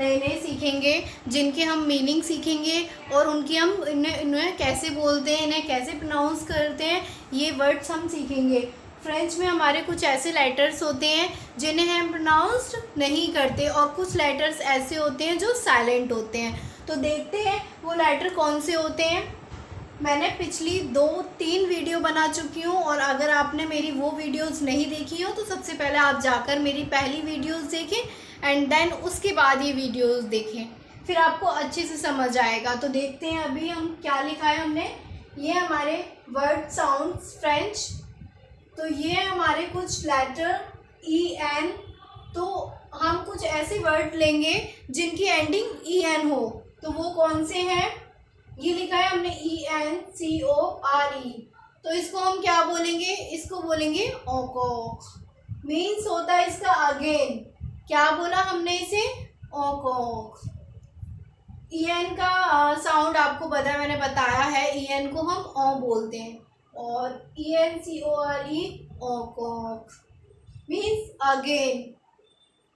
नए नए सीखेंगे, जिनके हम मीनिंग सीखेंगे और उनकी हम इन्हें कैसे बोलते हैं, इन्हें कैसे प्रोनाउंस करते हैं, ये वर्ड्स हम सीखेंगे। फ्रेंच में हमारे कुछ ऐसे लेटर्स होते हैं जिन्हें हम प्रोनाउंस्ड नहीं करते और कुछ लेटर्स ऐसे होते हैं जो साइलेंट होते हैं। तो देखते हैं वो लेटर कौन से होते हैं। मैंने पिछली 2-3 वीडियो बना चुकी हूँ और अगर आपने मेरी वो वीडियोस नहीं देखी हो तो सबसे पहले आप जाकर मेरी पहली वीडियोस देखें एंड देन उसके बाद ये वीडियोस देखें, फिर आपको अच्छे से समझ आएगा। तो देखते हैं अभी हम क्या लिखा है हमने। ये हमारे वर्ड साउंड्स फ्रेंच। तो ये हमारे कुछ लेटर ई एन। तो हम कुछ ऐसे वर्ड लेंगे जिनकी एंडिंग ई एन हो। तो वो कौन से हैं? ये लिखा है हमने ENCORE। तो इसको हम क्या बोलेंगे? इसको बोलेंगे ओकॉक। मीन्स होता है इसका अगेन। क्या बोला हमने इसे? ओकॉक। EN का साउंड आपको पता है, मैंने बताया है। EN को हम ओ बोलते हैं और ENCORE ओकॉक मीन्स अगेन।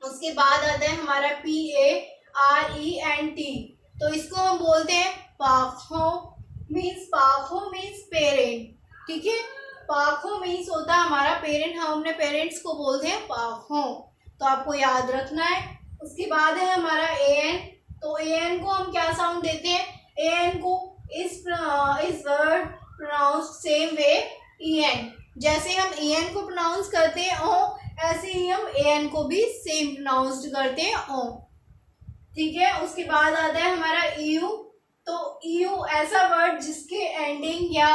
उसके बाद आता है हमारा PARENT। तो इसको हम बोलते हैं पाखो मीन्स पेरेंट। ठीक है, पाखो मीन्स होता है हमारा पेरेंट। हम अपने पेरेंट्स को बोलते हैं पाखो, तो आपको याद रखना है। उसके बाद है हमारा AN। तो AN को हम क्या साउंड देते हैं? AN को इस word pronounce same way EN। जैसे हम EN को प्रोनाउंस करते हैं ओ, ऐसे ही हम AN को भी सेम प्रोनाउंस करते हैं ओ। ठीक है, उसके बाद आता है हमारा EU। तो EU ऐसा वर्ड जिसके एंडिंग या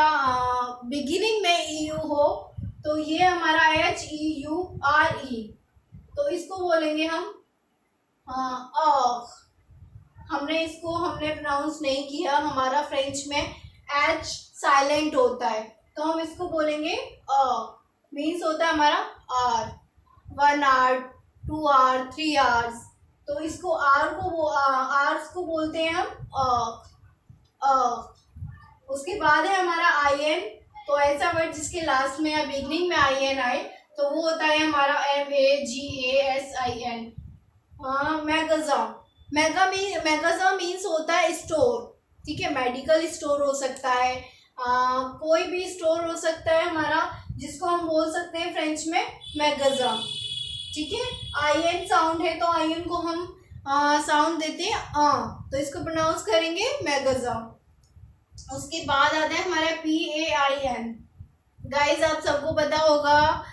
बिगिनिंग में EU हो, तो ये हमारा HEURE। तो इसको बोलेंगे हम ऑफ। हमने प्रोनाउंस नहीं किया, हमारा फ्रेंच में H साइलेंट होता है, तो हम इसको बोलेंगे मीन्स होता है हमारा R। 1 our, 2 our, 3 hours. तो इसको आर्स को बोलते हैं हम उसके बाद है हमारा IN। तो ऐसा वर्ड जिसके लास्ट में या बिगनिंग में IN आए, तो वो होता है हमारा MAGASIN। मैगज़ा मीन्स होता है स्टोर। ठीक है, मेडिकल स्टोर हो सकता है, कोई भी स्टोर हो सकता है हमारा, जिसको हम बोल सकते हैं फ्रेंच में मैगज़ा। ठीक है, IN साउंड है तो IN को हम साउंड देते हैं तो इसको प्रोनाउंस करेंगे मैगज़ा। उसके बाद आता है हमारा PAIN। गाइस, आप सबको पता होगा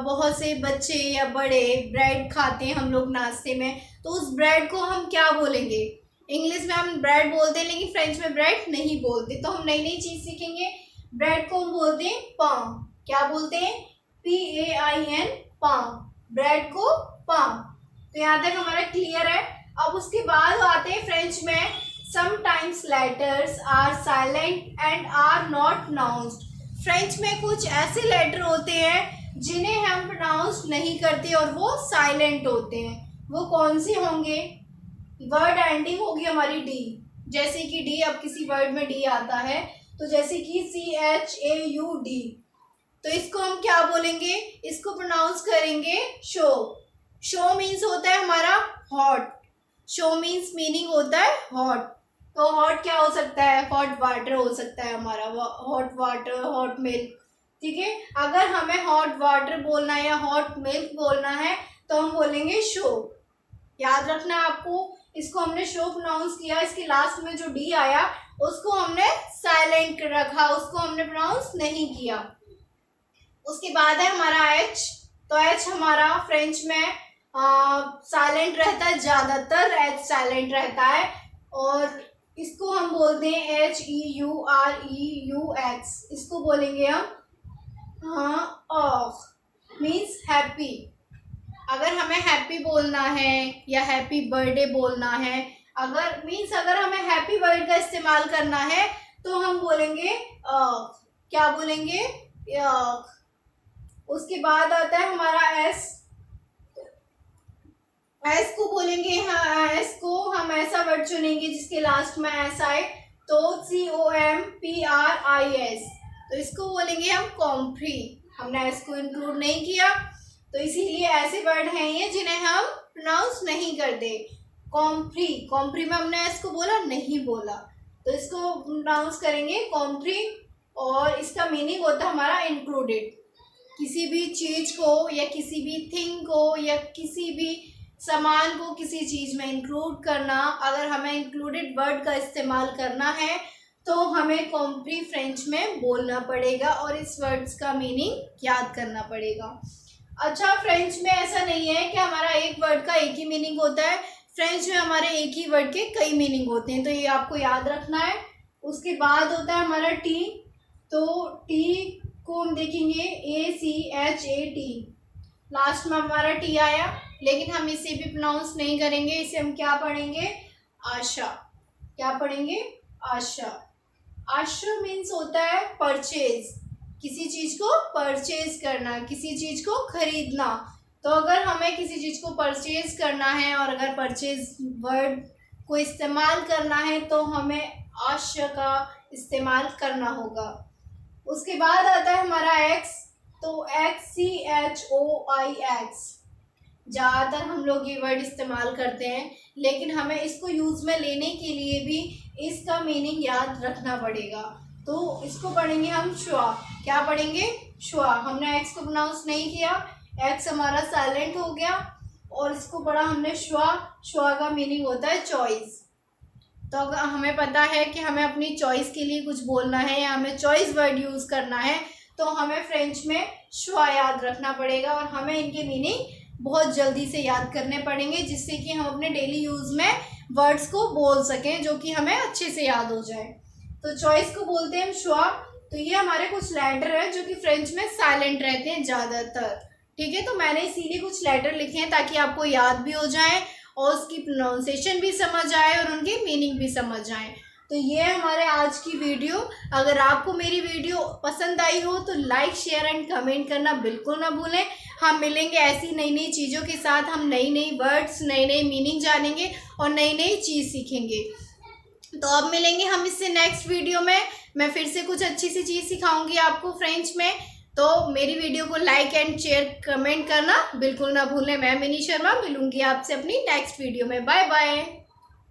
बहुत से बच्चे या बड़े ब्रेड खाते हैं हम लोग नाश्ते में, तो उस ब्रेड को हम क्या बोलेंगे? इंग्लिश में हम ब्रेड बोलते हैं लेकिन फ्रेंच में ब्रेड नहीं बोलते। तो हम नई नई चीज़ सीखेंगे। ब्रेड को हम बोलते हैं पां। क्या बोलते हैं? PAIN, पां। ब्रेड को पां। तो यहाँ तक हमारा क्लियर है। अब उसके बाद आते हैं फ्रेंच में sometimes letters are silent and are not pronounced. French में कुछ ऐसे लेटर होते हैं जिन्हें हम प्रोनाउंस नहीं करते और वो साइलेंट होते हैं। वो कौन से होंगे? वर्ड एंडिंग होगी हमारी D। जैसे कि D, अब किसी वर्ड में D आता है, तो जैसे कि CHAUD। तो इसको हम क्या बोलेंगे? इसको प्रोनाउंस करेंगे शो। शो मीन्स होता है हमारा हॉट। शो मीन्स मीनिंग होता है हॉट। तो हॉट क्या हो सकता है? हॉट वाटर हो सकता है हमारा, हॉट वाटर, हॉट मिल्क। ठीक है, अगर हमें हॉट वाटर बोलना है या हॉट मिल्क बोलना है तो हम बोलेंगे शो। याद रखना है आपको, इसको हमने शो प्रोनाउंस किया, इसके लास्ट में जो D आया उसको हमने साइलेंट रखा, उसको हमने प्रोनाउंस नहीं किया। उसके बाद है हमारा H। तो H हमारा फ्रेंच में साइलेंट रहता है, ज़्यादातर H साइलेंट रहता है और इसको हम बोलते हैं HEUREUX। इसको बोलेंगे हम ऑफ मीन्स हैप्पी। अगर हमें हैप्पी बोलना है या हैप्पी बर्थडे बोलना है, अगर हमें हैप्पी वर्ड का इस्तेमाल करना है तो हम बोलेंगे क्या बोलेंगे? उसके बाद आता है हमारा S। एस को बोलेंगे, एस को हम ऐसा वर्ड चुनेंगे जिसके लास्ट में एस आए, तो COMPRIS। तो इसको बोलेंगे हम कॉम्प्री। हमने एस को इंक्लूड नहीं किया, तो इसीलिए ऐसे वर्ड हैं ये जिन्हें हम प्रोनाउंस नहीं करते। कॉम्प्री, कॉम्प्री में हमने एस को बोला नहीं बोला, तो इसको प्रोनाउंस करेंगे कॉम्प्री। और इसका मीनिंग होता है हमारा इंक्लूडेड, किसी भी चीज़ को या किसी भी थिंग को या किसी भी सामान को किसी चीज़ में इंक्लूड करना। अगर हमें इंक्लूडेड वर्ड का इस्तेमाल करना है तो हमें कॉम्प्री फ्रेंच में बोलना पड़ेगा और इस वर्ड्स का मीनिंग याद करना पड़ेगा। अच्छा, फ्रेंच में ऐसा नहीं है कि हमारा एक वर्ड का एक ही मीनिंग होता है, फ्रेंच में हमारे एक ही वर्ड के कई मीनिंग होते हैं, तो ये आपको याद रखना है। उसके बाद होता है हमारा टी, तो टी को हम देखेंगे ACHAT, लास्ट में हमारा टी आया, लेकिन हम इसे भी प्रोनाउंस नहीं करेंगे, इसे हम क्या पढ़ेंगे, आशा। क्या पढ़ेंगे, आशा। आशा मीन्स होता है परचेज, किसी चीज़ को परचेज करना, किसी चीज़ को खरीदना। तो अगर हमें किसी चीज़ को परचेज करना है और अगर परचेज वर्ड को इस्तेमाल करना है तो हमें आशा का इस्तेमाल करना होगा। उसके बाद आता है हमारा एक्स, तो XCHOIX, ज़्यादातर हम लोग ये वर्ड इस्तेमाल करते हैं, लेकिन हमें इसको यूज़ में लेने के लिए भी इसका मीनिंग याद रखना पड़ेगा। तो इसको पढ़ेंगे हम श्वा। क्या पढ़ेंगे, श्वा। हमने एक्स को प्रोनाउंस नहीं किया, एक्स हमारा साइलेंट हो गया और इसको पढ़ा हमने श्वा। श्वा का मीनिंग होता है चॉइस। तो अगर हमें पता है कि हमें अपनी चॉइस के लिए कुछ बोलना है या हमें चॉइस वर्ड यूज़ करना है तो हमें फ्रेंच में श्वा याद रखना पड़ेगा और हमें इनके मीनिंग बहुत जल्दी से याद करने पड़ेंगे, जिससे कि हम अपने डेली यूज़ में वर्ड्स को बोल सकें जो कि हमें अच्छे से याद हो जाए। तो चॉइस को बोलते हैं हम श्वा। तो ये हमारे कुछ लेटर हैं जो कि फ्रेंच में साइलेंट रहते हैं ज़्यादातर, ठीक है। तो मैंने इसीलिए कुछ लेटर लिखे हैं ताकि आपको याद भी हो जाए और उसकी प्रोनाउंसिएशन भी समझ आए और उनकी मीनिंग भी समझ आए। तो ये हमारे आज की वीडियो। अगर आपको मेरी वीडियो पसंद आई हो तो लाइक, शेयर एंड कमेंट करना बिल्कुल ना भूलें। हम मिलेंगे ऐसी नई नई चीज़ों के साथ, हम नई नई वर्ड्स, नई नई मीनिंग जानेंगे और नई नई चीज़ सीखेंगे। तो अब मिलेंगे हम इससे नेक्स्ट वीडियो में। मैं फिर से कुछ अच्छी सी चीज़ सिखाऊंगी आपको फ्रेंच में। तो मेरी वीडियो को लाइक एंड शेयर कमेंट करना बिल्कुल ना भूलें। मैं मिनी शर्मा मिलूंगी आपसे अपनी नेक्स्ट वीडियो में। Bye bye.